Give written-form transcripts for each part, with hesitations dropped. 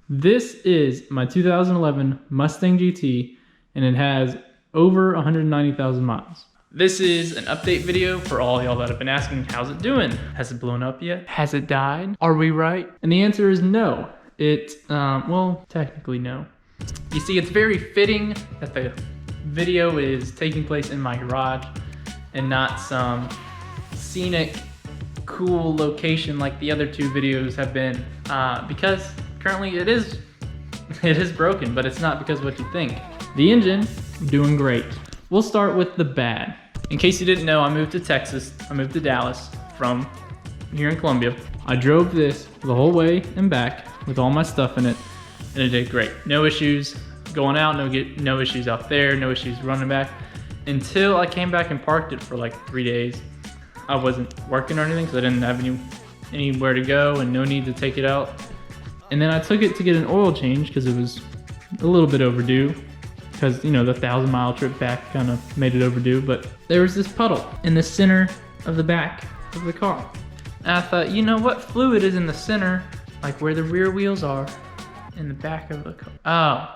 This is my 2011 Mustang GT, and it has over 190,000 miles. This is an update video for all y'all that have been asking, how's it doing? Has it blown up yet? Has it died? Are we right? And the answer is no. Well, technically no. You see, it's very fitting that the video is taking place in my garage and not some scenic, cool location like the other two videos have been, because currently it is broken, but it's not because of what you think. The engine, doing great. We'll start with the bad. In case you didn't know, I moved to Texas. I moved to Dallas from here in Columbia. I drove this the whole way and back with all my stuff in it, and it did great. No issues going out, no issues out there, no issues running back, until I came back and parked it for like 3 days. I wasn't working or anything, so I didn't have anywhere to go and no need to take it out. And then I took it to get an oil change because it was a little bit overdue, because, you know, the 1,000-mile trip back kind of made it overdue. But there was this puddle in the center of the back of the car. And I thought, you know what fluid is in the center, like where the rear wheels are, in the back of the car? Oh,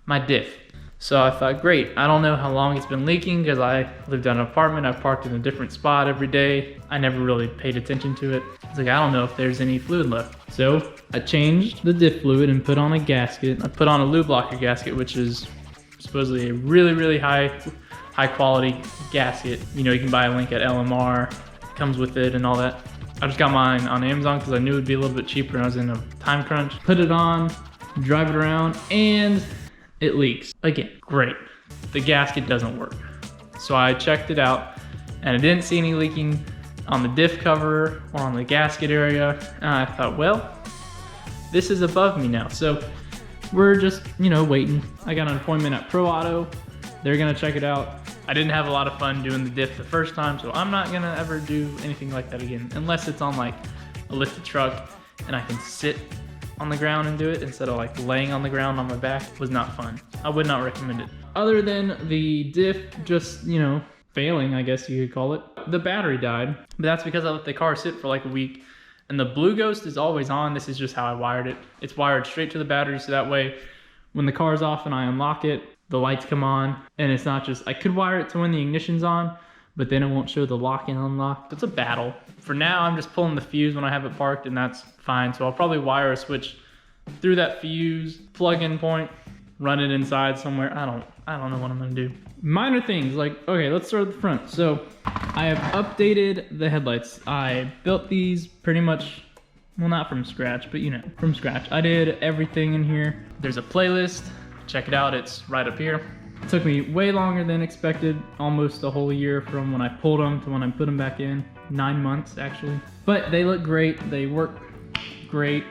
my diff. So I thought, great, I don't know how long it's been leaking because I lived in an apartment. I parked in a different spot every day. I never really paid attention to it. It's like, I don't know if there's any fluid left. So I changed the diff fluid and put on a gasket. I put on a lube locker gasket, which is supposedly a really, really high quality gasket. You know, you can buy a link at LMR, it comes with it and all that. I just got mine on Amazon because I knew it'd be a little bit cheaper and I was in a time crunch. Put it on, drive it around, and it leaks. Again, great. The gasket doesn't work. So I checked it out and I didn't see any leaking on the diff cover or on the gasket area. And I thought, well, this is above me now. So we're just, you know, waiting. I got an appointment at Pro Auto. They're gonna check it out. I didn't have a lot of fun doing the diff the first time, so I'm not gonna ever do anything like that again, unless it's on like a lifted truck and I can sit on the ground and do it instead of like laying on the ground on my back. Was not fun. I would not recommend it. Other than the diff just, you know, failing, I guess you could call it. The battery died, but that's because I let the car sit for like a week. And the Blue Ghost is always on. This is just how I wired it. It's wired straight to the battery, so that way when the car's off and I unlock it, the lights come on. And it's not just, I could wire it to when the ignition's on, but then it won't show the lock and unlock. It's a battle. For now, I'm just pulling the fuse when I have it parked, and that's fine. So I'll probably wire a switch through that fuse, plug-in point, run it inside somewhere. I don't know what I'm gonna do. Minor things like, okay, let's start at the front. So I have updated the headlights. I built these pretty much, well, not from scratch, but you know, from scratch. I did everything in here. There's a playlist, check it out, it's right up here. It took me way longer than expected, almost a whole year from when I pulled them to when I put them back in. 9 months actually. But they look great, they work great,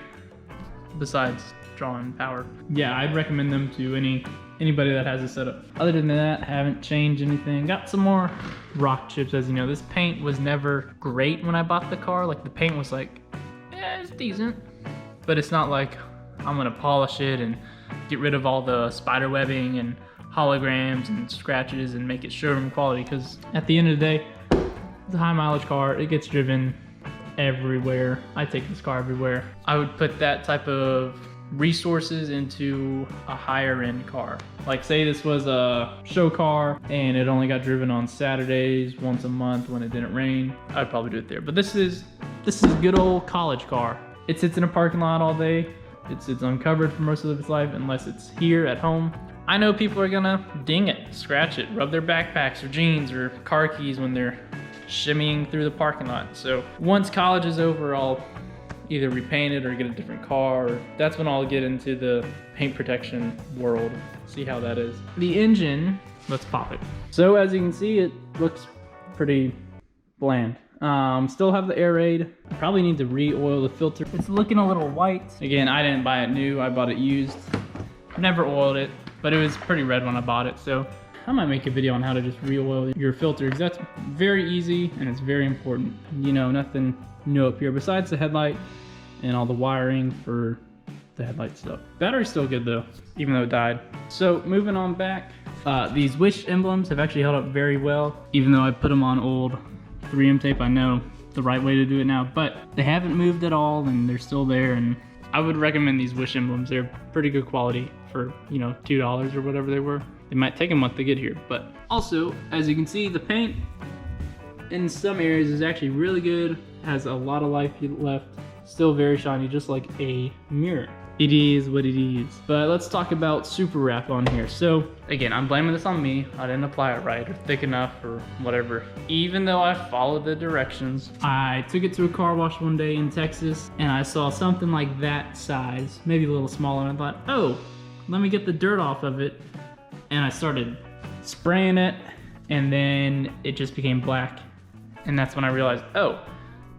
besides drawing power. Yeah, I'd recommend them to anybody that has a setup. Other than that, haven't changed anything. Got some more rock chips. As you know, this paint was never great when I bought the car. Like, the paint was like, it's decent, but it's not like I'm gonna polish it and get rid of all the spider webbing and holograms and scratches and make it showroom quality, because at the end of the day, it's a high mileage car. It gets driven everywhere. I take this car everywhere. I would put that type of resources into a higher end car. Like, say this was a show car and it only got driven on Saturdays once a month when it didn't rain, I'd probably do it there. But this is a good old college car. It sits in a parking lot all day. It sits uncovered for most of its life unless it's here at home. I know people are gonna ding it, scratch it, rub their backpacks or jeans or car keys when they're shimmying through the parking lot. So once college is over, I'll either repaint it or get a different car. That's when I'll get into the paint protection world, see how that is. The engine, let's pop it. So as you can see, it looks pretty bland. Still have the air raid. I probably need to re-oil the filter. It's looking a little white. Again, I didn't buy it new, I bought it used. Never oiled it, but it was pretty red when I bought it. So I might make a video on how to just re-oil your filter, because that's very easy and it's very important. You know, nothing new up here besides the headlight and all the wiring for the headlight stuff. Battery's still good though, even though it died. So moving on back, these wish emblems have actually held up very well. Even though I put them on old 3M tape, I know the right way to do it now, but they haven't moved at all and they're still there, and I would recommend these Wish emblems. They're pretty good quality for, you know, $2 or whatever they were. They might take a month to get here, but also, as you can see, the paint in some areas is actually really good, has a lot of life left, still very shiny, just like a mirror. It is what it is. But let's talk about super wrap on here. So again, I'm blaming this on me. I didn't apply it right or thick enough or whatever. Even though I followed the directions, I took it to a car wash one day in Texas and I saw something like that size, maybe a little smaller, and I thought, oh, let me get the dirt off of it. And I started spraying it and then it just became black. And that's when I realized, oh,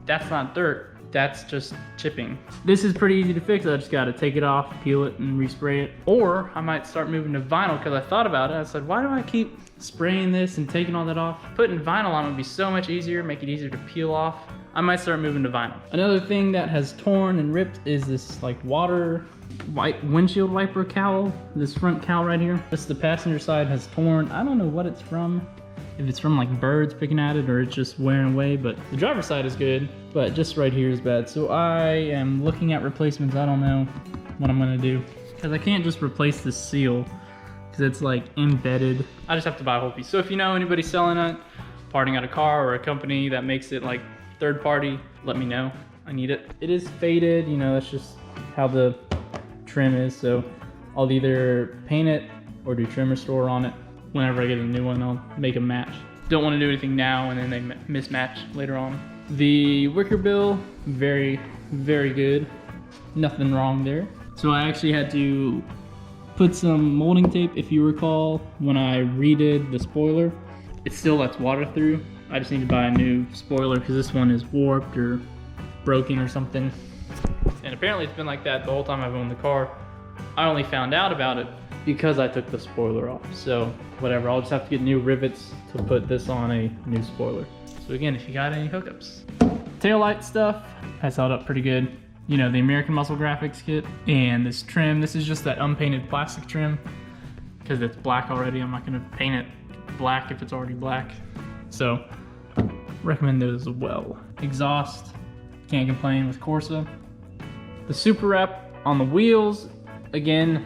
that's not dirt. That's just chipping. This is pretty easy to fix. I just gotta take it off, peel it, and respray it. Or I might start moving to vinyl, because I thought about it. I said, why do I keep spraying this and taking all that off? Putting vinyl on would be so much easier, make it easier to peel off. I might start moving to vinyl. Another thing that has torn and ripped is this like windshield wiper cowl. This front cowl right here. This, the passenger side has torn. I don't know what it's from. If it's from like birds picking at it or it's just wearing away, but the driver's side is good, but just right here is bad. So I am looking at replacements. I don't know what I'm gonna do, because I can't just replace the seal because it's like embedded. I just have to buy a whole piece. So if you know anybody selling it, parting out a car or a company that makes it like third party, let me know. I need it. It is faded, you know, that's just how the trim is. So I'll either paint it or do trim restore on it. Whenever I get a new one, I'll make a match. Don't want to do anything now and then they mismatch later on. The wicker bill, very, very good. Nothing wrong there. So I actually had to put some molding tape, if you recall, when I redid the spoiler. It still lets water through. I just need to buy a new spoiler because this one is warped or broken or something. And apparently it's been like that the whole time I've owned the car. I only found out about it because I took the spoiler off. So whatever, I'll just have to get new rivets to put this on a new spoiler. So again, if you got any hookups. Taillight stuff has held up pretty good. You know, the American Muscle graphics kit and this trim. This is just that unpainted plastic trim because it's black already. I'm not gonna paint it black if it's already black. So recommend those as well. Exhaust, can't complain with Corsa. The super wrap on the wheels, again,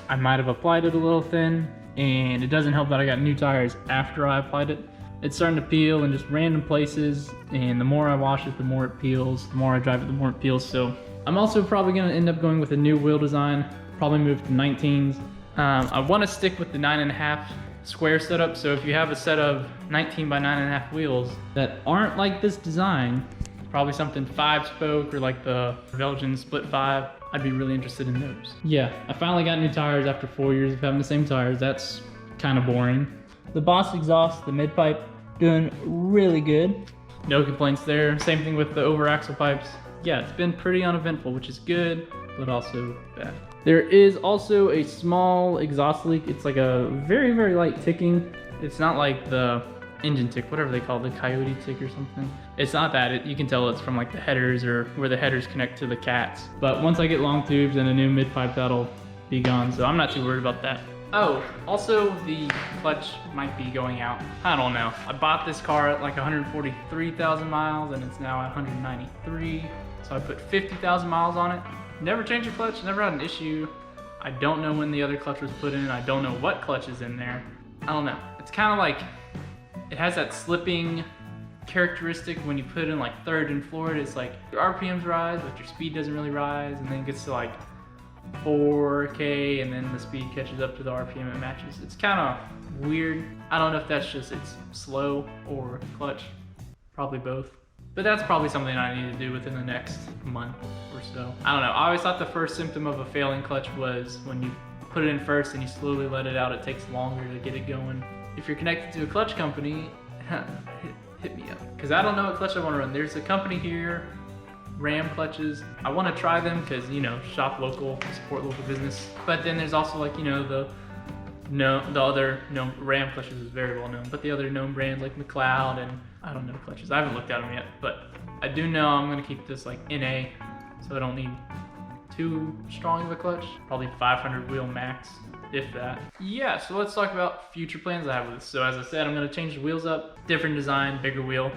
I might have applied it a little thin, and it doesn't help that I got new tires after I applied it. It's starting to peel in just random places, and the more I wash it, the more it peels. The more I drive it, the more it peels. So I'm also probably gonna end up going with a new wheel design, probably move to 19s. I wanna stick with the 9.5 square setup. So if you have a set of 19 by 9.5 wheels that aren't like this design, probably something 5-spoke or like the Belgian split 5, I'd be really interested in those. Yeah, I finally got new tires after 4 years of having the same tires. That's kind of boring. The Boss exhaust, the mid pipe, doing really good. No complaints there. Same thing with the over axle pipes. Yeah, it's been pretty uneventful, which is good, but also bad. There is also a small exhaust leak. It's like a very, very light ticking. It's not like the engine tick, whatever they call it, the Coyote tick or something. It's not that. You can tell it's from like the headers or where the headers connect to the cats. But once I get long tubes and a new mid pipe, that'll be gone. So I'm not too worried about that. Oh, also the clutch might be going out. I don't know. I bought this car at like 143,000 miles and it's now at 193. So I put 50,000 miles on it. Never changed the clutch, never had an issue. I don't know when the other clutch was put in. I don't know what clutch is in there. I don't know. It's kind of like, it has that slipping characteristic when you put it in like third and Florida. It's like your RPMs rise, but your speed doesn't really rise, and then it gets to like 4K, and then the speed catches up to the RPM and matches. It's kind of weird. I don't know if that's just it's slow or clutch, probably both. But that's probably something I need to do within the next month or so. I don't know. I always thought the first symptom of a failing clutch was when you put it in first and you slowly let it out, it takes longer to get it going. If you're connected to a clutch company, hit me up. Because I don't know what clutch I want to run. There's a company here, Ram clutches. I want to try them because, you know, shop local, support local business. But then there's also like, you know, the other known Ram clutches is very well known, but the other known brands like McLeod and I don't know clutches. I haven't looked at them yet, but I do know I'm going to keep this like NA, so I don't need too strong of a clutch. Probably 500 wheel max, if that. Yeah, so let's talk about future plans I have with this. So as I said, I'm going to change the wheels up, different design, bigger wheel.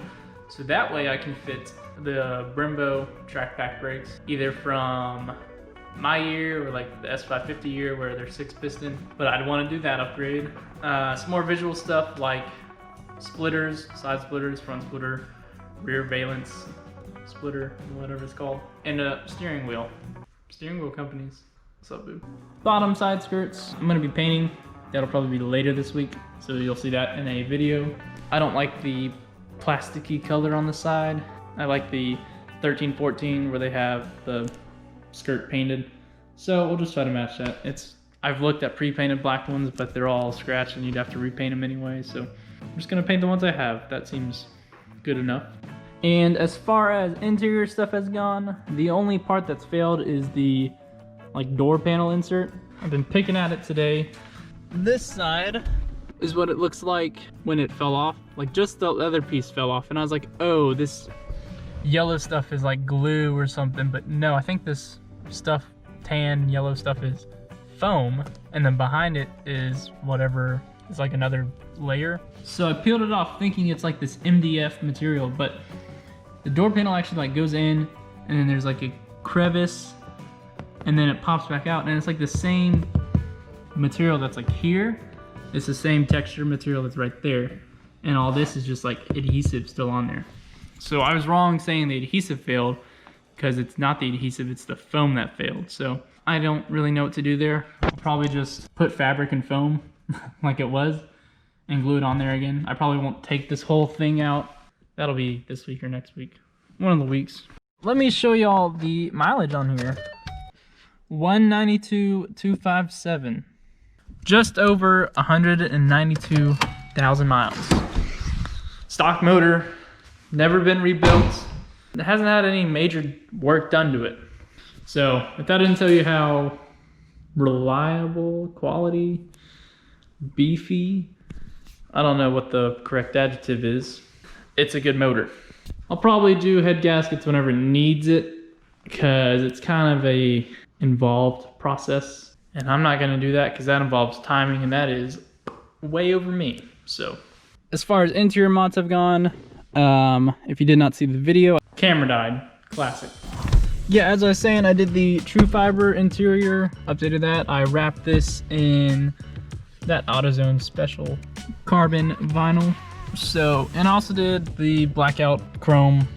So that way I can fit the Brembo track pack brakes either from my year or like the S550 year where they're 6-piston, but I'd want to do that upgrade. Some more visual stuff like splitters, side splitters, front splitter, rear valence splitter, whatever it's called, and a steering wheel. Steering wheel companies. What's up, boo? Bottom side skirts, I'm gonna be painting. That'll probably be later this week, so you'll see that in a video. I don't like the plasticky color on the side. I like the 13-14 where they have the skirt painted. So we'll just try to match that. I've looked at pre-painted black ones, but they're all scratched and you'd have to repaint them anyway. So I'm just gonna paint the ones I have. That seems good enough. And as far as interior stuff has gone, the only part that's failed is the like door panel insert. I've been picking at it today. This side is what it looks like when it fell off. Like just the other piece fell off and I was like, oh, this yellow stuff is like glue or something, but no, I think this stuff, tan yellow stuff, is foam, and then behind it is whatever is like another layer. So I peeled it off thinking it's like this MDF material, but the door panel actually like goes in and then there's like a crevice and then it pops back out and it's like the same material that's like here. It's the same texture material that's right there, and all this is just like adhesive still on there. So I was wrong saying the adhesive failed, because it's not the adhesive, it's the foam that failed. So I don't really know what to do there. I'll probably just put fabric and foam like it was and glue it on there again. I probably won't take this whole thing out. That'll be this week or next week. One of the weeks. Let me show y'all the mileage on here. 192,257. Just over 192,000 miles. Stock motor, never been rebuilt. It hasn't had any major work done to it. So if that didn't tell you how reliable, quality, beefy, I don't know what the correct adjective is, it's a good motor. I'll probably do head gaskets whenever it needs it, because it's kind of a involved process, and I'm not gonna do that because that involves timing, and that is way over me. So as far as interior mods have gone, if you did not see the video, camera died, classic. Yeah, as I was saying, I did the true fiber interior, updated that. I wrapped this in that AutoZone special carbon vinyl. So, and I also did the blackout chrome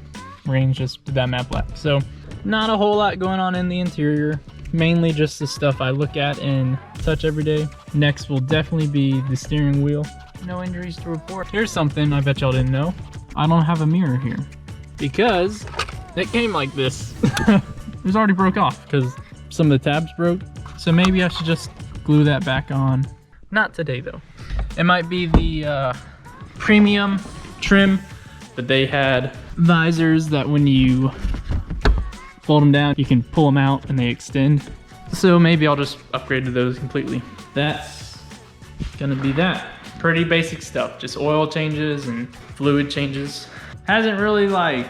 rings, just did that matte black. So not a whole lot going on in the interior, mainly just the stuff I look at and touch every day. Next will definitely be the steering wheel. No injuries to report. Here's something I bet y'all didn't know. I don't have a mirror here because it came like this. It was already broke off because some of the tabs broke. So maybe I should just glue that back on. Not today though. It might be the premium trim, but they had visors that when you fold them down, you can pull them out and they extend. So maybe I'll just upgrade to those completely. That's gonna be that. Pretty basic stuff, just oil changes and fluid changes. Hasn't really like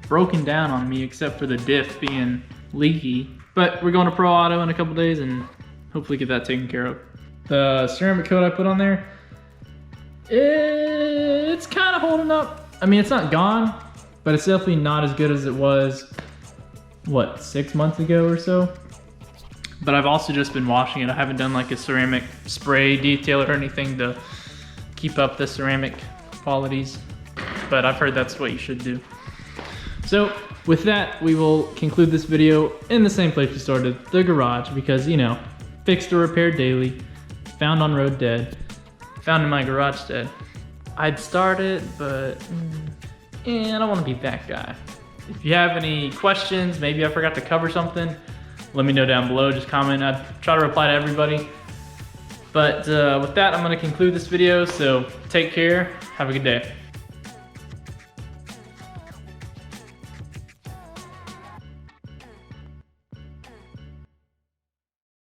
broken down on me except for the diff being leaky. But we're going to Pro Auto in a couple days and hopefully get that taken care of. The ceramic coat I put on there, it's kind of holding up. I mean, it's not gone, but it's definitely not as good as it was, what, 6 months ago or so? But I've also just been washing it. I haven't done like a ceramic spray detail or anything to keep up the ceramic qualities, but I've heard that's what you should do. So with that, we will conclude this video in the same place we started, the garage, because, you know, fixed or repaired daily, found on road dead, found in my garage dead. I'd start it, but I don't want to be that guy. If you have any questions, maybe I forgot to cover something, let me know down below, just comment. I'd try to reply to everybody. But with that, I'm going to conclude this video, so take care, have a good day.